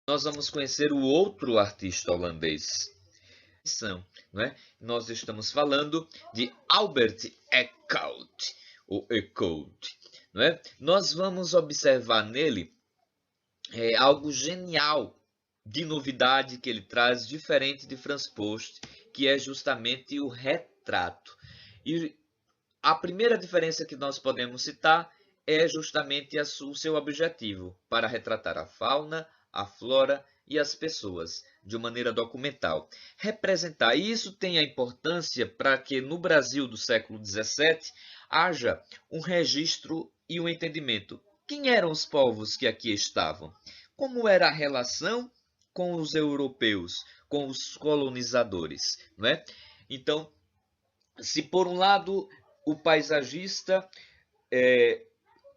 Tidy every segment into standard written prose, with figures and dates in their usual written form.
nós vamos conhecer o outro artista holandês. Não é? Nós estamos falando de Albert Eckhout, ou Eckhout, não é? Nós vamos observar nele algo genial de novidade que ele traz, diferente de Franz Post, que é justamente o retrato. E a primeira diferença que nós podemos citar é justamente o seu objetivo, para retratar a fauna, a flora e as pessoas de uma maneira documental. Representar isso tem a importância para que no Brasil do século XVII haja um registro e um entendimento. Quem eram os povos que aqui estavam? Como era a relação com os europeus, com os colonizadores, não é? Então, se por um lado o paisagista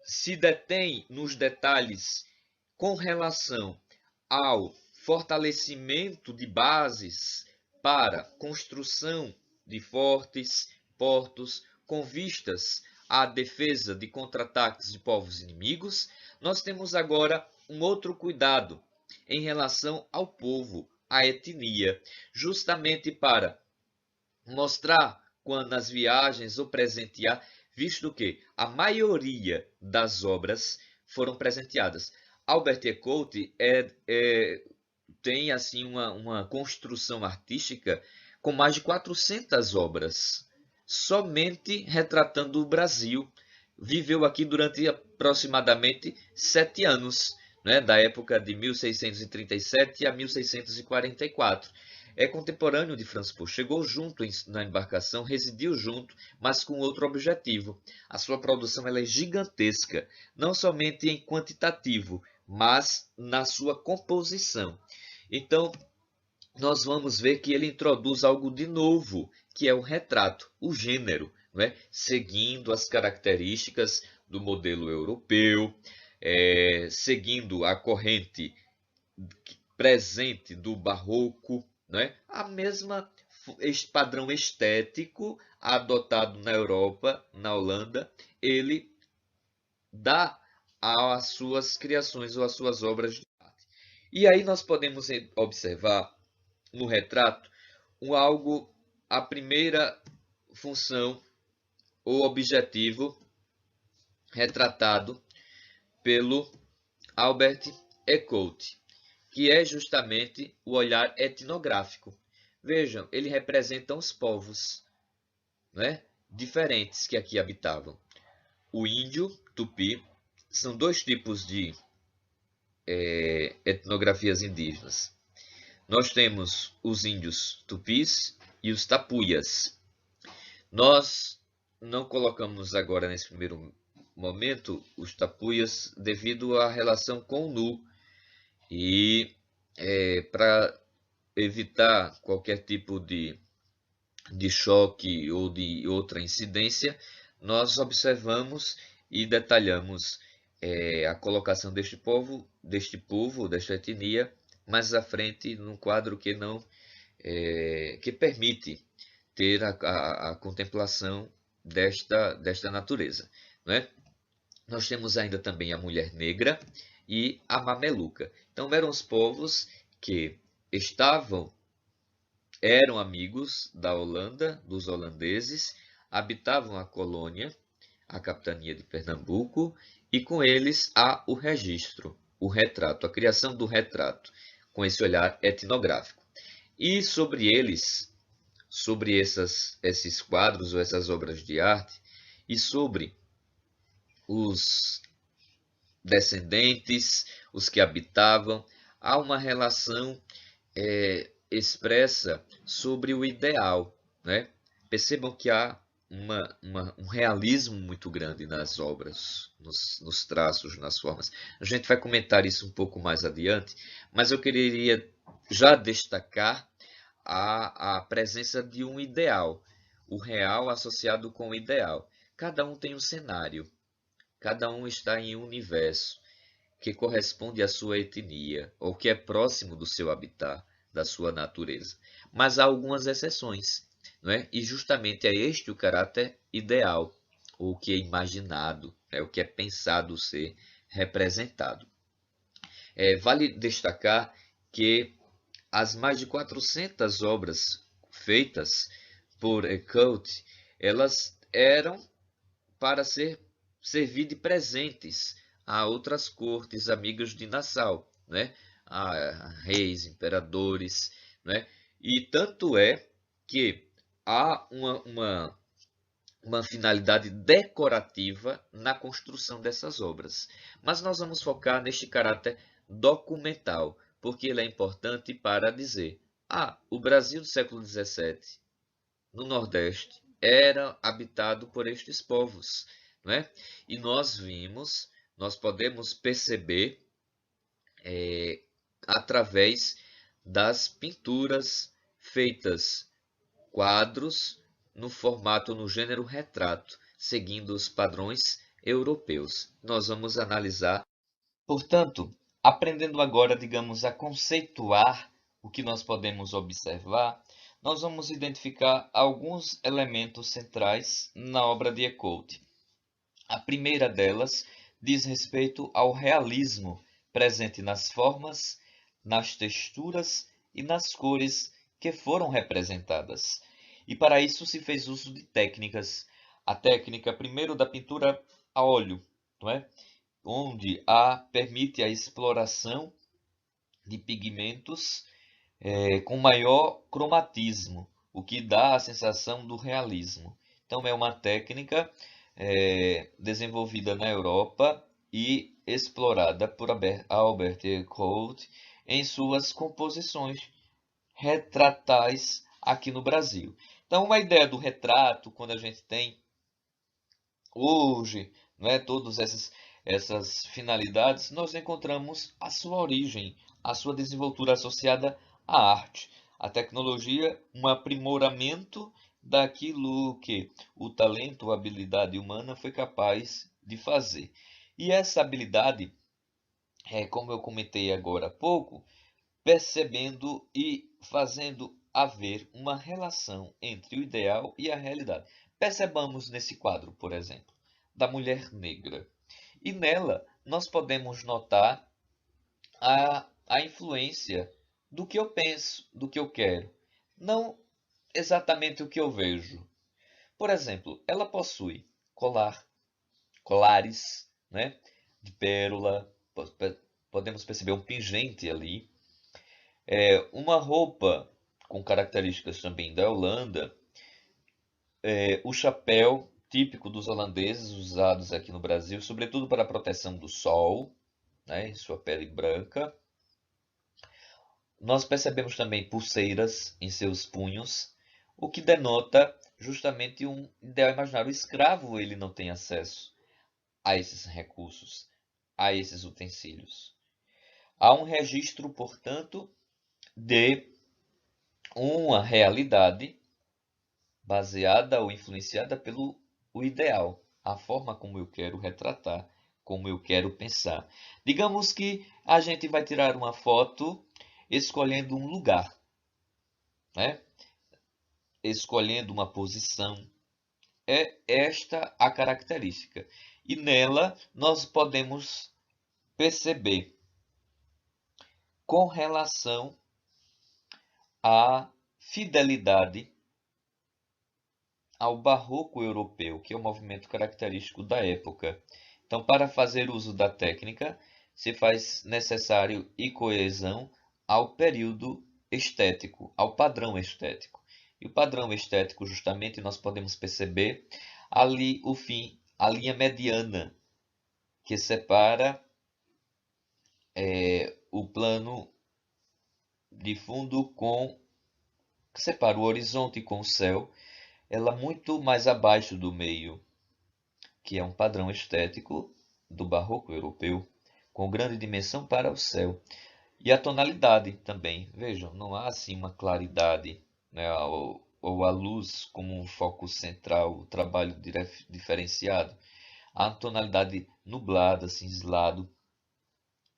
se detém nos detalhes com relação ao fortalecimento de bases para construção de fortes, portos, com vistas à defesa de contra-ataques de povos inimigos, nós temos agora um outro cuidado em relação ao povo, à etnia, justamente para mostrar quando nas viagens ou presentear, visto que a maioria das obras foram presenteadas. Albert Eckhout tem assim uma construção artística com mais de 400 obras, somente retratando o Brasil. Viveu aqui durante aproximadamente 7 anos, né, da época de 1637 a 1644. É contemporâneo de Franz Post. Chegou junto na embarcação, residiu junto, mas com outro objetivo. A sua produção ela é gigantesca, não somente em quantitativo, mas na sua composição. Então, nós vamos ver que ele introduz algo de novo, que é o retrato, o gênero, não é? Seguindo as características do modelo europeu, seguindo a corrente presente do barroco, não é? A mesma padrão estético adotado na Europa, na Holanda, ele dá às suas criações ou às suas obras de arte. E aí nós podemos observar no retrato algo, a primeira função ou objetivo retratado pelo Albert Eckhout, que é justamente o olhar etnográfico. Vejam, ele representa os povos, né, diferentes que aqui habitavam. O índio, tupi, são dois tipos de etnografias indígenas. Nós temos os índios tupis e os tapuias. Nós não colocamos agora nesse primeiro momento os tapuias devido à relação com o nu e para evitar qualquer tipo de choque ou de outra incidência, nós observamos e detalhamos a colocação deste povo, desta etnia, mais à frente num quadro que não que permite ter a contemplação desta natureza, não é? Nós temos ainda também a mulher negra e a mameluca. Então eram os povos que eram amigos da Holanda, dos holandeses, habitavam a colônia, a capitania de Pernambuco, e com eles há o registro, o retrato, a criação do retrato, com esse olhar etnográfico. E sobre eles, sobre esses quadros ou essas obras de arte, e sobre os descendentes, os que habitavam, há uma relação expressa sobre o ideal, né? Percebam que há um realismo muito grande nas obras, nos traços, nas formas. A gente vai comentar isso um pouco mais adiante, mas eu queria já destacar a presença de um ideal, o real associado com o ideal. Cada um tem um cenário, cada um está em um universo que corresponde à sua etnia, ou que é próximo do seu habitat, da sua natureza. Mas há algumas exceções, não é? E justamente é este o caráter ideal, o que é imaginado, o que é pensado ser representado. Vale destacar que as mais de 400 obras feitas por Ecoute, elas eram para servir de presentes a outras cortes amigas de Nassau, né? A reis, imperadores, né? E tanto é que há uma finalidade decorativa na construção dessas obras. Mas nós vamos focar neste caráter documental, porque ele é importante para dizer: o Brasil do século XVII, no Nordeste, era habitado por estes povos, não é? E nós podemos perceber através das pinturas feitas, quadros no formato, no gênero retrato, seguindo os padrões europeus. Nós vamos analisar, portanto, aprendendo agora, digamos, a conceituar o que nós podemos observar, nós vamos identificar alguns elementos centrais na obra de Ecoute. A primeira delas diz respeito ao realismo presente nas formas, nas texturas e nas cores que foram representadas. E para isso se fez uso de técnicas. A técnica, primeiro, da pintura a óleo, não é? Onde permite a exploração de pigmentos com maior cromatismo, o que dá a sensação do realismo. Então é uma técnica desenvolvida na Europa e explorada por Albert Ecoute em suas composições retratais aqui no Brasil. Então, uma ideia do retrato, quando a gente tem hoje, não é, todas essas finalidades, nós encontramos a sua origem, a sua desenvoltura associada à arte. A tecnologia, um aprimoramento daquilo que o talento, a habilidade humana foi capaz de fazer. E essa habilidade, como eu comentei agora há pouco, percebendo e fazendo haver uma relação entre o ideal e a realidade. Percebamos nesse quadro, por exemplo, da mulher negra. E nela nós podemos notar a influência do que eu penso, do que eu quero, não exatamente o que eu vejo. Por exemplo, ela possui colares, né, de pérola, podemos perceber um pingente ali, uma roupa com características também da Holanda, o chapéu típico dos holandeses usados aqui no Brasil, sobretudo para a proteção do sol, né, em sua pele branca. Nós percebemos também pulseiras em seus punhos, o que denota justamente um ideal imaginário. O escravo ele não tem acesso a esses recursos, a esses utensílios. Há um registro, portanto, de uma realidade baseada ou influenciada pelo o ideal, a forma como eu quero retratar, como eu quero pensar. Digamos que a gente vai tirar uma foto escolhendo um lugar, né? Escolhendo uma posição. É esta a característica. E nela nós podemos perceber com relação à fidelidade ao barroco europeu, que é o movimento característico da época. Então, para fazer uso da técnica, se faz necessário e coesão ao período estético, ao padrão estético. E o padrão estético, justamente, nós podemos perceber ali o fim, a linha mediana, que separa o plano de fundo que separa o horizonte com o céu, ela muito mais abaixo do meio, que é um padrão estético do barroco europeu, com grande dimensão para o céu. E a tonalidade também, vejam, não há assim uma claridade, né, ou a luz como um foco central, o trabalho diferenciado. Há uma tonalidade nublada, cinzelado,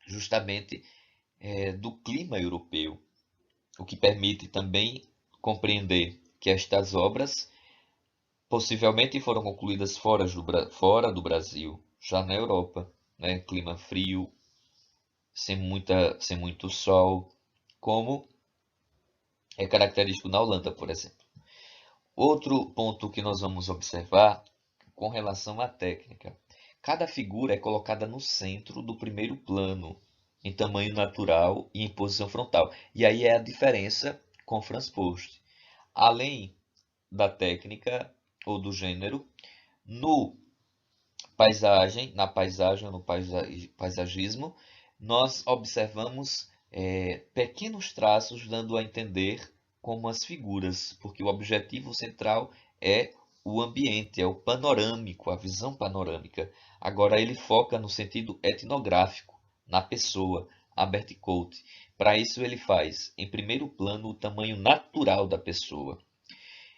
justamente do clima europeu, o que permite também compreender que estas obras possivelmente foram concluídas fora do Brasil, já na Europa, né? Clima frio, sem muito sol, como é característico na Holanda, por exemplo. Outro ponto que nós vamos observar com relação à técnica. Cada figura é colocada no centro do primeiro plano, em tamanho natural e em posição frontal. E aí é a diferença com Franz Post. Além da técnica ou do gênero, no na paisagem ou no paisagismo, nós observamos pequenos traços dando a entender como as figuras, porque o objetivo central é o ambiente, é o panorâmico, a visão panorâmica. Agora ele foca no sentido etnográfico, na pessoa, Albert Coate. Para isso ele faz, em primeiro plano, o tamanho natural da pessoa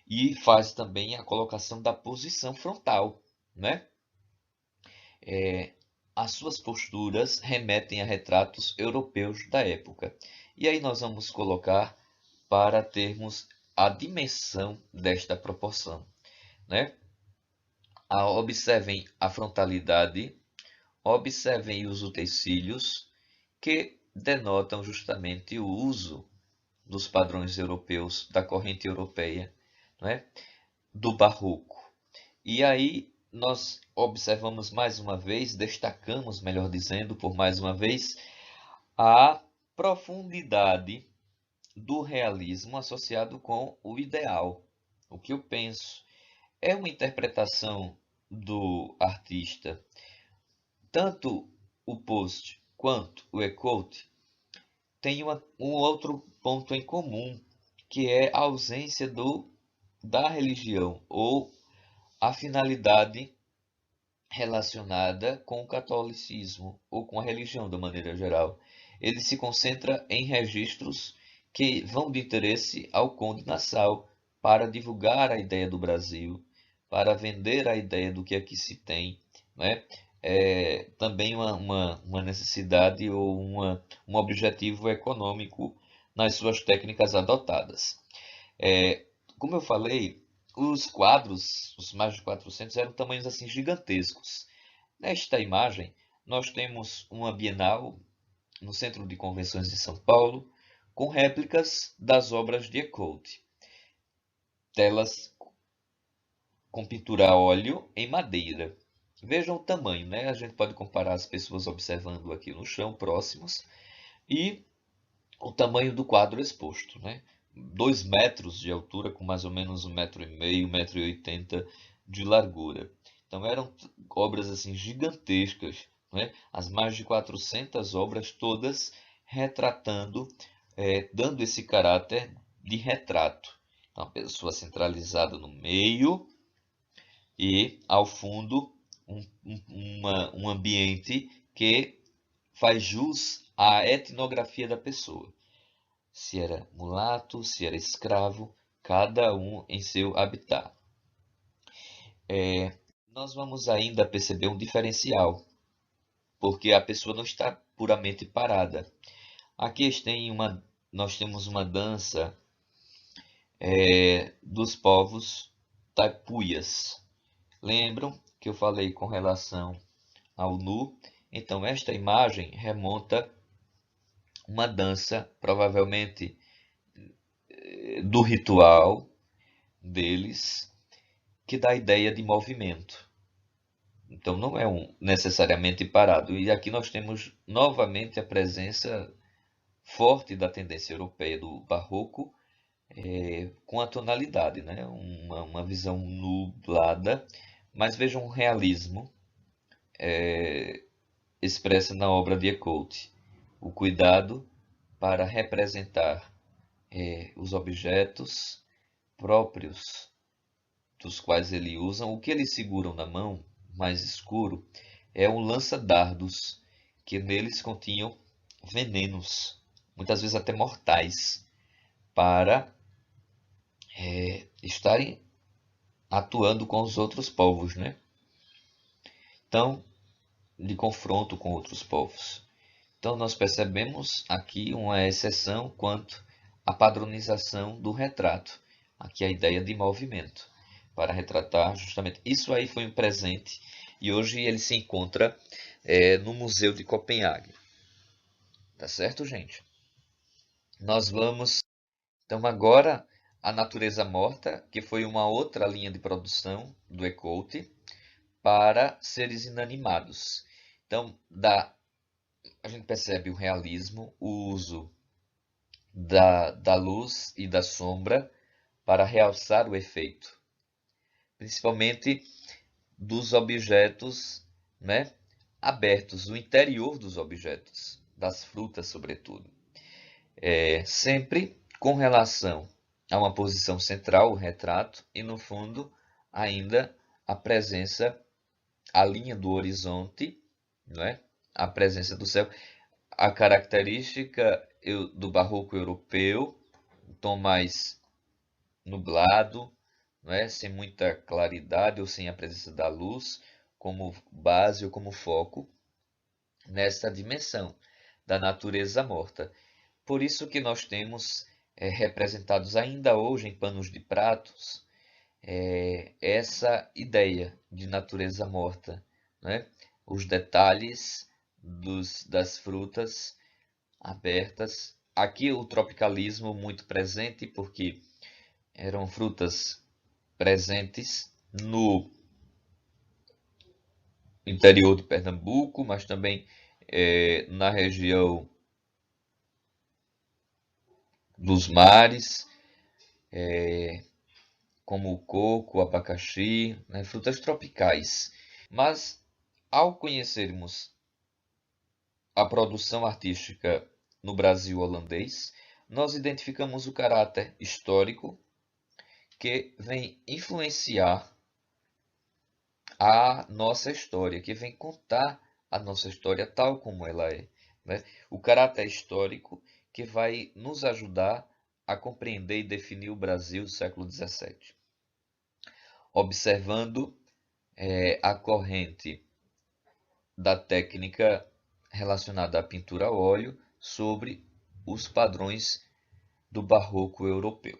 e faz também a colocação da posição frontal, né? As suas posturas remetem a retratos europeus da época. E aí nós vamos colocar para termos a dimensão desta proporção, né? Observem a frontalidade, observem os utensílios que denotam justamente o uso dos padrões europeus, da corrente europeia, né? Do barroco. E aí nós observamos mais uma vez, destacamos, melhor dizendo, por mais uma vez, a profundidade do realismo associado com o ideal. O que eu penso é uma interpretação do artista. Tanto o Post quanto o Ecoute têm um outro ponto em comum, que é a ausência da religião ou a finalidade relacionada com o catolicismo ou com a religião de maneira geral. Ele se concentra em registros que vão de interesse ao Conde Nassau para divulgar a ideia do Brasil, para vender a ideia do que aqui se tem, né? Também uma necessidade ou um objetivo econômico nas suas técnicas adotadas. Como eu falei, os quadros, os mais de 400, eram tamanhos assim gigantescos. Nesta imagem, nós temos uma Bienal no Centro de Convenções de São Paulo, com réplicas das obras de Ecoute. Telas com pintura a óleo em madeira. Vejam o tamanho, né? A gente pode comparar as pessoas observando aqui no chão, próximos, e o tamanho do quadro exposto, né? 2 metros de altura com mais ou menos 1,5 m, 1,80 m de largura. Então eram obras assim gigantescas, né? As mais de 400 obras todas retratando, dando esse caráter de retrato. Então a pessoa centralizada no meio e ao fundo um ambiente que faz jus à etnografia da pessoa. Se era mulato, se era escravo, cada um em seu habitat. Nós vamos ainda perceber um diferencial, porque a pessoa não está puramente parada. Aqui nós temos uma dança dos povos taipuias. Lembram que eu falei com relação ao nu? Então, esta imagem remonta uma dança, provavelmente do ritual deles, que dá a ideia de movimento. Então não é necessariamente parado. E aqui nós temos novamente a presença forte da tendência europeia do barroco, com a tonalidade, né? Uma visão nublada, mas vejam um realismo expressa na obra de Ecoute. O cuidado para representar os objetos próprios dos quais ele usa. O que eles seguram na mão, mais escuro, é um lança-dardos, que neles continham venenos, muitas vezes até mortais, para estarem atuando com os outros povos, né? Então, de confronto com outros povos. Então, nós percebemos aqui uma exceção quanto à padronização do retrato. Aqui a ideia de movimento, para retratar justamente. Isso aí foi um presente e hoje ele se encontra no Museu de Copenhague. Tá certo, gente? Nós vamos, então, agora a natureza morta, que foi uma outra linha de produção do Ecoute para seres inanimados. Então, a gente percebe o realismo, o uso da luz e da sombra para realçar o efeito, principalmente dos objetos, né, abertos, o interior dos objetos, das frutas, sobretudo. Sempre com relação a uma posição central, o retrato, e no fundo ainda a presença, a linha do horizonte, não é? A presença do céu. A característica do barroco europeu, um tom mais nublado, não é? Sem muita claridade ou sem a presença da luz como base ou como foco nesta dimensão da natureza morta. Por isso que nós temos representados ainda hoje em panos de pratos essa ideia de natureza morta, né? Os detalhes das frutas abertas. Aqui o tropicalismo muito presente, porque eram frutas presentes no interior de Pernambuco, mas também na região dos mares, como o coco, o abacaxi, né, frutas tropicais. Mas ao conhecermos a produção artística no Brasil holandês, nós identificamos o caráter histórico que vem influenciar a nossa história, que vem contar a nossa história tal como ela é, né? O caráter histórico que vai nos ajudar a compreender e definir o Brasil do século XVII. Observando a corrente da técnica relacionada à pintura a óleo sobre os padrões do barroco europeu.